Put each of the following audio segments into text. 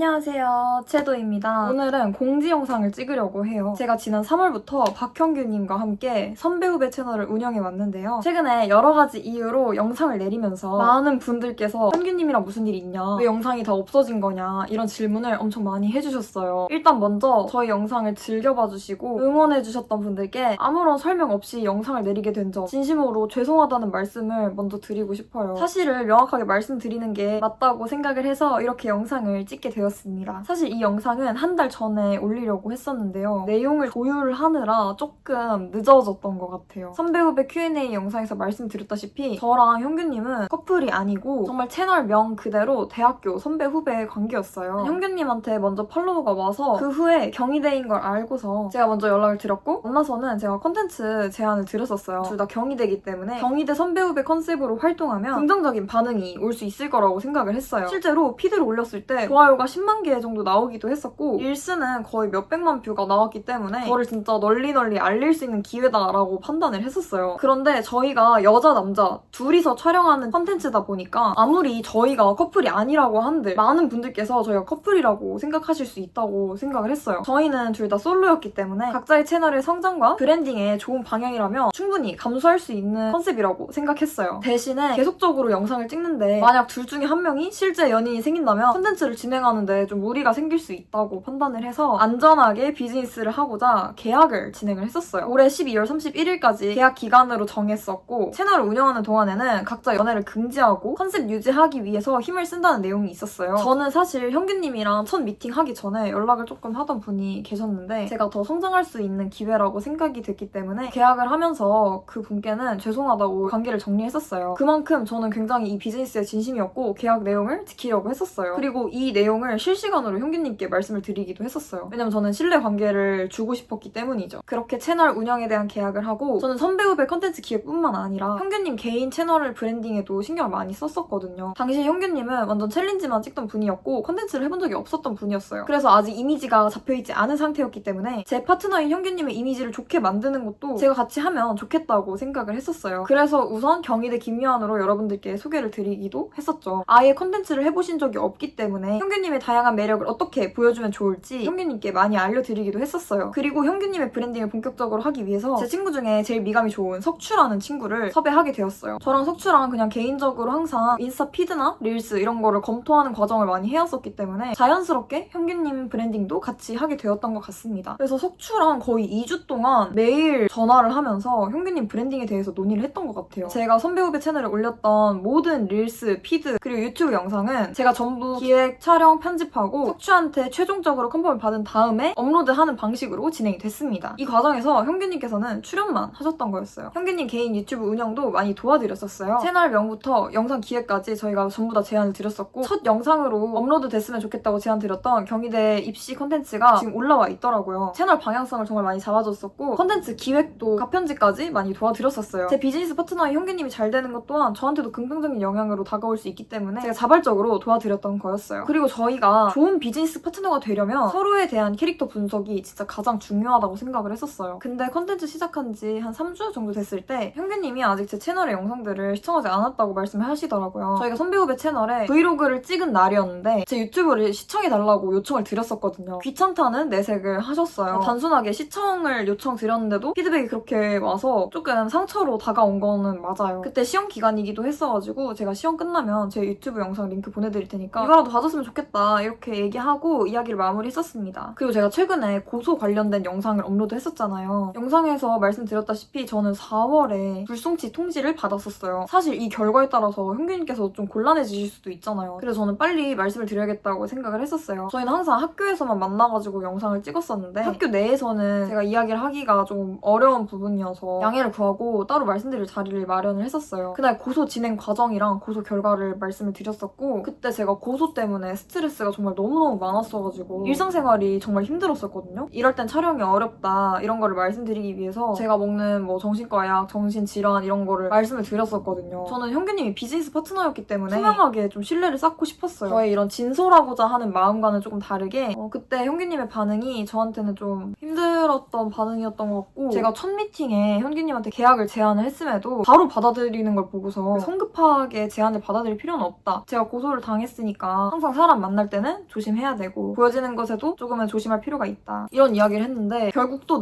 안녕하세요, 채도입니다. 오늘은 공지 영상을 찍으려고 해요. 제가 지난 3월부터 박형규님과 함께 선배후배 채널을 운영해 왔는데요. 최근에 여러 가지 이유로 영상을 내리면서 많은 분들께서 현규님이랑 무슨 일이 있냐, 왜 영상이 다 없어진 거냐 이런 질문을 엄청 많이 해주셨어요. 일단 먼저 저희 영상을 즐겨봐주시고 응원해주셨던 분들께 아무런 설명 없이 영상을 내리게 된 점 진심으로 죄송하다는 말씀을 먼저 드리고 싶어요. 사실을 명확하게 말씀드리는 게 맞다고 생각을 해서 이렇게 영상을 찍게 되었습니다. 사실 이 영상은 한 달 전에 올리려고 했었는데요. 내용을 조율을 하느라 조금 늦어졌던 것 같아요. 선배후배 Q&A 영상에서 말씀드렸다시피 저랑 현규님은 커플이 아니고 정말 채널명 그대로 대학교 선배후배 관계였어요. 현규님한테 먼저 팔로우가 와서 그 후에 경희대인 걸 알고서 제가 먼저 연락을 드렸고 만나서는 제가 컨텐츠 제안을 드렸었어요. 둘 다 경희대이기 때문에 경희대 선배후배 컨셉으로 활동하면 긍정적인 반응이 올 수 있을 거라고 생각을 했어요. 실제로 피드를 올렸을 때 좋아요가 10만 개 정도 나오기도 했었고 릴스는 거의 몇백만 뷰가 나왔기 때문에 저를 진짜 널리 알릴 수 있는 기회다라고 판단을 했었어요. 그런데 저희가 여자 남자 둘이서 촬영하는 컨텐츠다 보니까 아무리 저희가 커플이 아니라고 한들 많은 분들께서 저희가 커플이라고 생각하실 수 있다고 생각을 했어요. 저희는 둘 다 솔로였기 때문에 각자의 채널의 성장과 브랜딩에 좋은 방향이라면 충분히 감수할 수 있는 컨셉이라고 생각했어요. 대신에 계속적으로 영상을 찍는데 만약 둘 중에 한 명이 실제 연인이 생긴다면 컨텐츠를 진행하는데 좀 무리가 생길 수 있다고 판단을 해서 안전하게 비즈니스를 하고자 계약을 진행을 했었어요. 올해 12월 31일까지 계약 기간으로 정했었고 채널을 운영하는 동안에는 각자 연애를 금지하고 컨셉 유지하기 위해서 힘을 쓴다는 내용이 있었어요. 저는 사실 현규님이랑 첫 미팅 하기 전에 연락을 조금 하던 분이 계셨는데 제가 더 성장할 수 있는 기회라고 생각이 됐기 때문에 계약을 하면서 그 분께는 죄송하다고 관계를 정리했었어요. 그만큼 저는 굉장히 이 비즈니스에 진심이었고 계약 내용을 지키려고 했었어요. 그리고 이 내용을 실시간으로 현규님께 말씀을 드리기도 했었어요. 왜냐면 저는 신뢰 관계를 주고 싶었기 때문이죠. 그렇게 채널 운영에 대한 계약을 하고 저는 선배후배 컨텐츠 기획뿐만 아니라 현규님 개인 채널을 브랜딩에도 신경을 많이 썼었거든요. 당시 현규님은 완전 챌린지만 찍던 분이었고 컨텐츠를 해본 적이 없었던 분이었어요. 그래서 아직 이미지가 잡혀있지 않은 상태였기 때문에 제 파트너인 현규님의 이미지를 좋게 만드는 것도 제가 같이 하면 좋겠다고 생각을 했었어요. 그래서 우선 경희대 김유한으로 여러분들께 소개를 드리기도 했었죠. 아예 컨텐츠를 해보신 적이 없기 때문에 현규님의 다양한 매력을 어떻게 보여주면 좋을지 현규님께 많이 알려드리기도 했었어요. 그리고 현규님의 브랜딩을 본격적으로 하기 위해서 제 친구 중에 제일 미감이 좋은 석추라는 친구를 섭외하게 되었어요. 저랑 석추랑 그냥 개인적으로 항상 인스타 피드나 릴스 이런 거를 검토하는 과정을 많이 해왔었기 때문에 자연스럽게 현규님 브랜딩도 같이 하게 되었던 것 같습니다. 그래서 석추랑 거의 2주 동안 매일 전화를 하면서 현규님 브랜딩에 대해서 논의를 했던 것 같아요. 제가 선배후배 채널에 올렸던 모든 릴스, 피드, 그리고 유튜브 영상은 제가 전부 기획, 촬영, 편집하고 석추한테 최종적으로 컨펌을 받은 다음에 업로드하는 방식으로 진행이 됐습니다. 이 과정에서 현규님께서는 출연만 하셨던 거였어요. 현규님 개인 유튜브 운영도 많이 도와드렸었어요. 채널명부터 영상 기획까지 저희가 전부 다 제안을 드렸었고 첫 영상으로 업로드 됐으면 좋겠다고 제안 드렸던 경희대 입시 컨텐츠가 지금 올라와 있더라고요. 채널 방향성을 정말 많이 잡아줬었고 컨텐츠 기획도 가편집까지 많이 도와드렸었어요. 제 비즈니스 파트너인 현규님이 잘 되는 것 또한 저한테도 긍정적인 영향으로 다가올 수 있기 때문에 제가 자발적으로 도와드렸던 거였어요. 그리고 저희가 좋은 비즈니스 파트너가 되려면 서로에 대한 캐릭터 분석이 진짜 가장 중요하다고 생각을 했었어요. 근데 컨텐츠 시작한 지 한 3주 정도 됐을 때 현규님이 아직 제 채널의 영상들을 시청하지 않았다고 말씀을 하시더라고요. 저희가 선배후배 채널에 브이로그를 찍은 날이었는데 제 유튜브를 시청해달라고 요청을 드렸었거든요. 귀찮다는 내색을 하셨어요. 단순하게 시청을 요청드렸는데도 피드백이 그렇게 와서 조금 상처로 다가온 거는 맞아요. 그때 시험 기간이기도 했어가지고 제가 시험 끝나면 제 유튜브 영상 링크 보내드릴 테니까 이거라도 봐줬으면 좋겠다 이렇게 얘기하고 이야기를 마무리했었습니다. 그리고 제가 최근에 고소 관련된 영상을 업로드했었잖아요. 영상에서 말씀드렸다시피 저는 4월에 불송치 통지를 받았었어요. 사실 이 결과에 따라서 현규님께서 좀 곤란해지실 수도 있잖아요. 그래서 저는 빨리 말씀을 드려야겠다고 생각을 했었어요. 저희는 항상 학교에서만 만나가지고 영상을 찍었었는데 학교 내에서는 제가 이야기를 하기가 좀 어려운 부분이어서 양해를 구하고 따로 말씀드릴 자리를 마련을 했었어요. 그날 고소 진행 과정이랑 고소 결과를 말씀을 드렸었고 그때 제가 고소 때문에 스트레스가 정말 너무너무 많았어가지고 일상생활이 정말 힘들었었거든요. 이럴 땐 촬영이 어렵다 이런 거를 말씀드리기 위해서 제가 먹는 뭐 정신과 약, 정신질환 이런 거를 말씀을 드렸었거든요. 저는 현규님이 비즈니스 파트너였기 때문에 투명하게 좀 신뢰를 쌓고 싶었어요. 저의 이런 진솔하고자 하는 마음과는 조금 다르게 그때 현규님의 반응이 저한테는 좀 힘들었던 반응이었던 것 같고 제가 첫 미팅에 현규님한테 계약을 제안을 했음에도 바로 받아들이는 걸 보고서 성급하게 제안을 받아들일 필요는 없다. 제가 고소를 당했으니까 항상 사람 만날 때 때는 조심해야 되고 보여지는 것에도 조금은 조심할 필요가 있다. 이런 이야기를 했는데 결국 또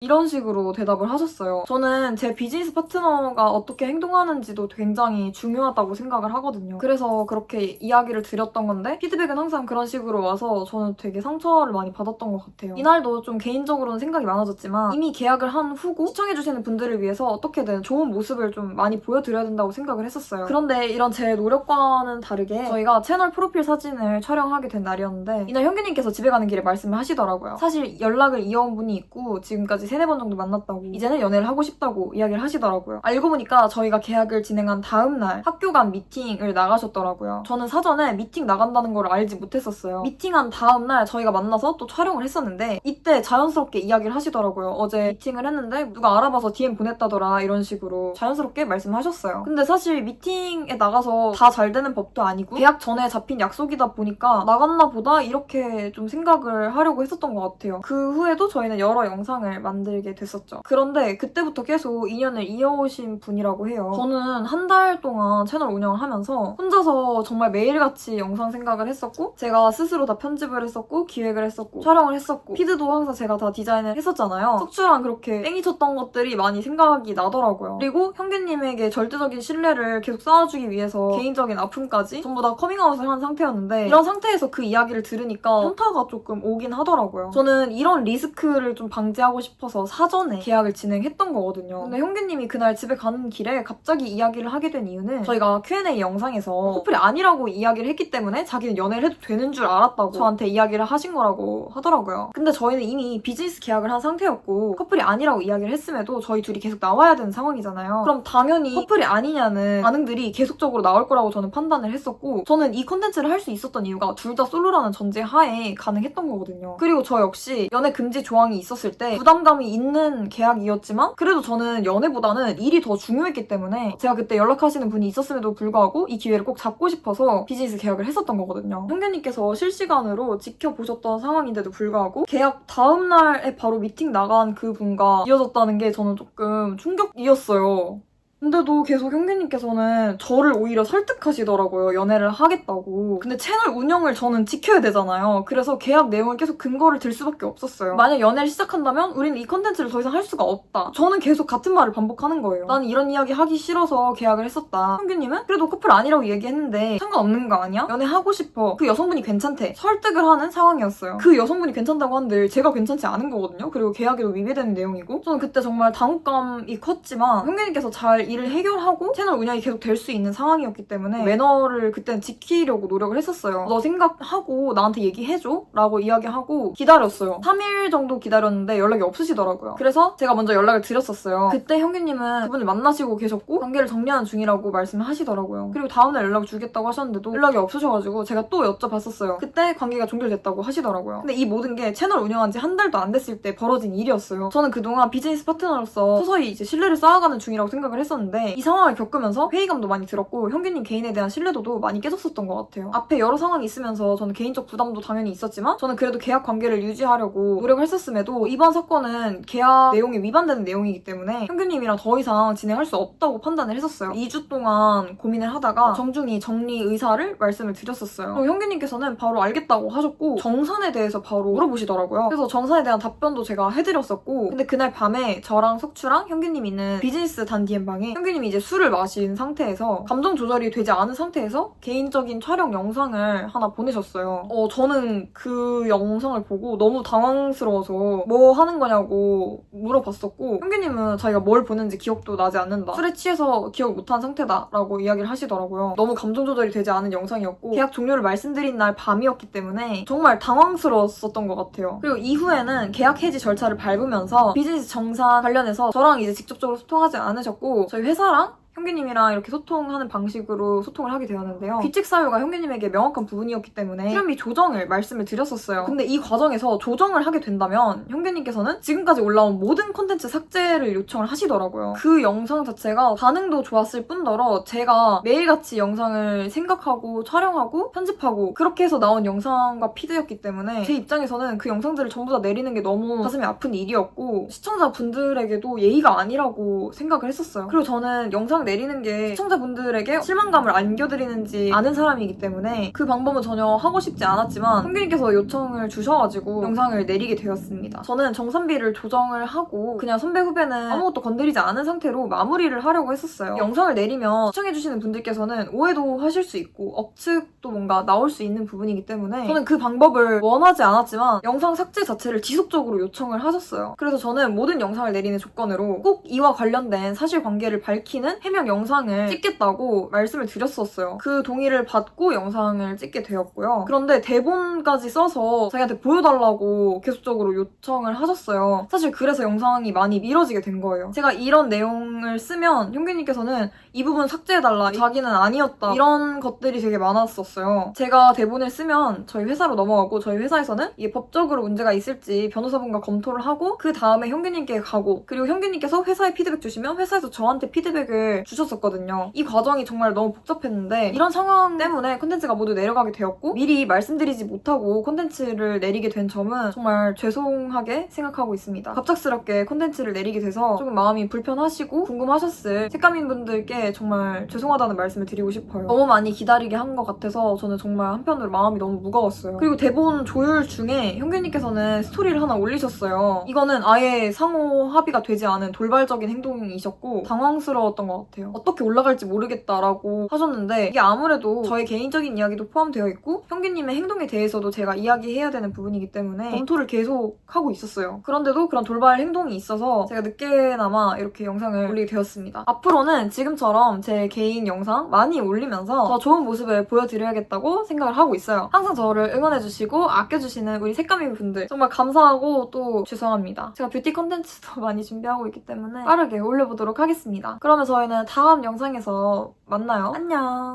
이런 식으로 대답을 하셨어요. 저는 제 비즈니스 파트너가 어떻게 행동하는지도 굉장히 중요하다고 생각을 하거든요. 그래서 그렇게 이야기를 드렸던 건데 피드백은 항상 그런 식으로 와서 저는 되게 상처를 많이 받았던 것 같아요. 이날도 좀 개인적으로는 생각이 많아졌지만 이미 계약을 한 후고 시청해주시는 분들을 위해서 어떻게든 좋은 모습을 좀 많이 보여드려야 된다고 생각을 했었어요. 그런데 이런 제 노력과는 다르게 저희가 채널 프로필 사진을 촬영하게 된 날이었는데 이날 현규님께서 집에 가는 길에 말씀을 하시더라고요. 사실 연락을 이어온 분이 있고 지금까지 3-4번 정도 만났다고 이제는 연애를 하고 싶다고 이야기를 하시더라고요. 알고 보니까 저희가 계약을 진행한 다음날 학교 간 미팅을 나가셨더라고요. 저는 사전에 미팅 나간다는 걸 알지 못했었어요. 미팅한 다음날 저희가 만나서 또 촬영을 했었는데 이때 자연스럽게 이야기를 하시더라고요. 어제 미팅을 했는데 누가 알아봐서 DM 보냈다더라 이런 식으로 자연스럽게 말씀하셨어요. 근데 사실 미팅에 나가서 다 잘 되는 법도 아니고 계약 전에 잡힌 약속이다 보니까 나갔나 보다 이렇게 좀 생각을 하려고 했었던 것 같아요. 그 후에도 저희는 여러 영상을 만들게 됐었죠. 그런데 그때부터 계속 인연을 이어오신 분이라고 해요. 저는 한 달 동안 채널 운영을 하면서 혼자서 정말 매일같이 영상 생각을 했었고 제가 스스로 다 편집을 했었고 기획을 했었고 촬영을 했었고 피드도 항상 제가 다 디자인을 했었잖아요. 속주랑 그렇게 땡이 쳤던 것들이 많이 생각이 나더라고요. 그리고 현규님에게 절대적인 신뢰를 계속 쌓아주기 위해서 개인적인 아픔까지 전부 다 커밍아웃을 한 상태였는데 이런 상태에서 그 이야기를 들으니까 현타가 조금 오긴 하더라고요. 저는 이런 리스크를 좀 방지하고 싶어서 사전에 계약을 진행했던 거거든요. 근데 현규님이 그날 집에 가는 길에 갑자기 이야기를 하게 된 이유는 저희가 Q&A 영상에서 커플이 아니라고 이야기를 했기 때문에 자기는 연애를 해도 되는 줄 알았다고 저한테 이야기를 하신 거라고 하더라고요. 근데 저희는 이미 비즈니스 계약을 한 상태였고 커플이 아니라고 이야기를 했음에도 저희 둘이 계속 나와야 되는 상황이잖아요. 그럼 당연히 커플이 아니냐는 반응들이 계속적으로 나올 거라고 저는 판단을 했었고 저는 이 컨텐츠를 할 수 있었던 이유가 둘 다 솔로라는 전제 하에 가능했던 거거든요. 그리고 저 역시 연애 금지 조항이 있었을 때 부담감이 있는 계약이었지만 그래도 저는 연애보다는 일이 더 중요했기 때문에 제가 그때 연락하시는 분이 있었음에도 불구하고 이 기회를 꼭 잡고 싶어서 비즈니스 계약을 했었던 거거든요. 현규님께서 실시간으로 지켜보셨던 상황인데도 불구하고 계약 다음날에 바로 미팅 나간 그 분과 이어졌다는 게 저는 조금 충격이었어요. 근데도 계속 현규님께서는 저를 오히려 설득하시더라고요. 연애를 하겠다고. 근데 채널 운영을 저는 지켜야 되잖아요. 그래서 계약 내용을 계속 근거를 들 수밖에 없었어요. 만약 연애를 시작한다면 우리는 이 컨텐츠를 더 이상 할 수가 없다. 저는 계속 같은 말을 반복하는 거예요. 나는 이런 이야기 하기 싫어서 계약을 했었다. 현규님은 그래도 커플 아니라고 얘기했는데 상관없는 거 아니야? 연애하고 싶어. 그 여성분이 괜찮대. 설득을 하는 상황이었어요. 그 여성분이 괜찮다고 한들 제가 괜찮지 않은 거거든요. 그리고 계약에도 위배되는 내용이고 저는 그때 정말 당혹감이 컸지만 현규님께서 잘 일을 해결하고 채널 운영이 계속 될 수 있는 상황이었기 때문에 매너를 그때는 지키려고 노력을 했었어요. 너 생각하고 나한테 얘기해줘 라고 이야기하고 기다렸어요. 3일 정도 기다렸는데 연락이 없으시더라고요. 그래서 제가 먼저 연락을 드렸었어요. 그때 현규님은 그분을 만나시고 계셨고 관계를 정리하는 중이라고 말씀을 하시더라고요. 그리고 다음날 연락을 주겠다고 하셨는데도 연락이 없으셔가지고 제가 또 여쭤봤었어요. 그때 관계가 종결됐다고 하시더라고요. 근데 이 모든 게 채널 운영한 지 한 달도 안 됐을 때 벌어진 일이었어요. 저는 그동안 비즈니스 파트너로서 서서히 이제 신뢰를 쌓아가는 중이라고 생각을 했었는데 이 상황을 겪으면서 회의감도 많이 들었고 현규님 개인에 대한 신뢰도도 많이 깨졌었던 것 같아요. 앞에 여러 상황이 있으면서 저는 개인적 부담도 당연히 있었지만 저는 그래도 계약 관계를 유지하려고 노력을 했었음에도 이번 사건은 계약 내용이 위반되는 내용이기 때문에 현규님이랑 더 이상 진행할 수 없다고 판단을 했었어요. 2주 동안 고민을 하다가 정중히 정리 의사를 말씀을 드렸었어요. 현규님께서는 바로 알겠다고 하셨고 정산에 대해서 바로 물어보시더라고요. 그래서 정산에 대한 답변도 제가 해드렸었고 근데 그날 밤에 저랑 석추랑 현규님 있는 비즈니스 단 DM방에 현규님이 이제 술을 마신 상태에서 감정 조절이 되지 않은 상태에서 개인적인 촬영 영상을 하나 보내셨어요. 저는 그 영상을 보고 너무 당황스러워서 뭐 하는 거냐고 물어봤었고 현규님은 자기가 뭘 보는지 기억도 나지 않는다. 술에 취해서 기억 못한 상태다 라고 이야기를 하시더라고요. 너무 감정 조절이 되지 않은 영상이었고 계약 종료를 말씀드린 날 밤이었기 때문에 정말 당황스러웠었던 것 같아요. 그리고 이후에는 계약 해지 절차를 밟으면서 비즈니스 정산 관련해서 저랑 이제 직접적으로 소통하지 않으셨고 저희 회사랑 현규님이랑 이렇게 소통하는 방식으로 소통을 하게 되었는데요. 규칙 사유가 현규님에게 명확한 부분이었기 때문에 출연비 조정을 말씀을 드렸었어요. 근데 이 과정에서 조정을 하게 된다면 현규님께서는 지금까지 올라온 모든 콘텐츠 삭제를 요청을 하시더라고요. 그 영상 자체가 반응도 좋았을 뿐더러 제가 매일같이 영상을 생각하고 촬영하고 편집하고 그렇게 해서 나온 영상과 피드였기 때문에 제 입장에서는 그 영상들을 전부 다 내리는 게 너무 가슴이 아픈 일이었고 시청자분들에게도 예의가 아니라고 생각을 했었어요. 그리고 저는 영상을 영상 내리는 게 시청자분들에게 실망감을 안겨드리는지 아는 사람이기 때문에 그 방법은 전혀 하고 싶지 않았지만 형규님께서 요청을 주셔가지고 영상을 내리게 되었습니다. 저는 정산비를 조정을 하고 그냥 선배 후배는 아무것도 건드리지 않은 상태로 마무리를 하려고 했었어요. 영상을 내리면 시청해주시는 분들께서는 오해도 하실 수 있고 억측도 뭔가 나올 수 있는 부분이기 때문에 저는 그 방법을 원하지 않았지만 영상 삭제 자체를 지속적으로 요청을 하셨어요. 그래서 저는 모든 영상을 내리는 조건으로 꼭 이와 관련된 사실관계를 밝히는 해명 영상을 찍겠다고 말씀을 드렸었어요. 그 동의를 받고 영상을 찍게 되었고요. 그런데 대본까지 써서 자기한테 보여달라고 계속적으로 요청을 하셨어요. 사실 그래서 영상이 많이 미뤄지게 된 거예요. 제가 이런 내용을 쓰면 형규님께서는 이 부분 삭제해달라, 자기는 아니었다, 이런 것들이 되게 많았었어요. 제가 대본을 쓰면 저희 회사로 넘어가고 저희 회사에서는 이게 법적으로 문제가 있을지 변호사분과 검토를 하고 그 다음에 형규님께 가고, 그리고 형규님께서 회사에 피드백 주시면 회사에서 저한테 피드백을 주셨었거든요. 이 과정이 정말 너무 복잡했는데 이런 상황 때문에 콘텐츠가 모두 내려가게 되었고 미리 말씀드리지 못하고 콘텐츠를 내리게 된 점은 정말 죄송하게 생각하고 있습니다. 갑작스럽게 콘텐츠를 내리게 돼서 조금 마음이 불편하시고 궁금하셨을 색감인분들께 정말 죄송하다는 말씀을 드리고 싶어요. 너무 많이 기다리게 한 것 같아서 저는 정말 한편으로 마음이 너무 무거웠어요. 그리고 대본 조율 중에 형규님께서는 스토리를 하나 올리셨어요. 이거는 아예 상호 합의가 되지 않은 돌발적인 행동이셨고 당황스러웠던 것 같아요. 어떻게 올라갈지 모르겠다라고 하셨는데 이게 아무래도 저의 개인적인 이야기도 포함되어 있고 형규님의 행동에 대해서도 제가 이야기해야 되는 부분이기 때문에 검토를 계속 하고 있었어요. 그런데도 그런 돌발 행동이 있어서 제가 늦게나마 이렇게 영상을 올리게 되었습니다. 앞으로는 지금처럼 제 개인 영상 많이 올리면서 더 좋은 모습을 보여드려야겠다고 생각을 하고 있어요. 항상 저를 응원해주시고 아껴주시는 우리 색감이 분들 정말 감사하고 또 죄송합니다. 제가 뷰티 컨텐츠도 많이 준비하고 있기 때문에 빠르게 올려보도록 하겠습니다. 그러면 저희는 다음 영상에서 만나요. 안녕.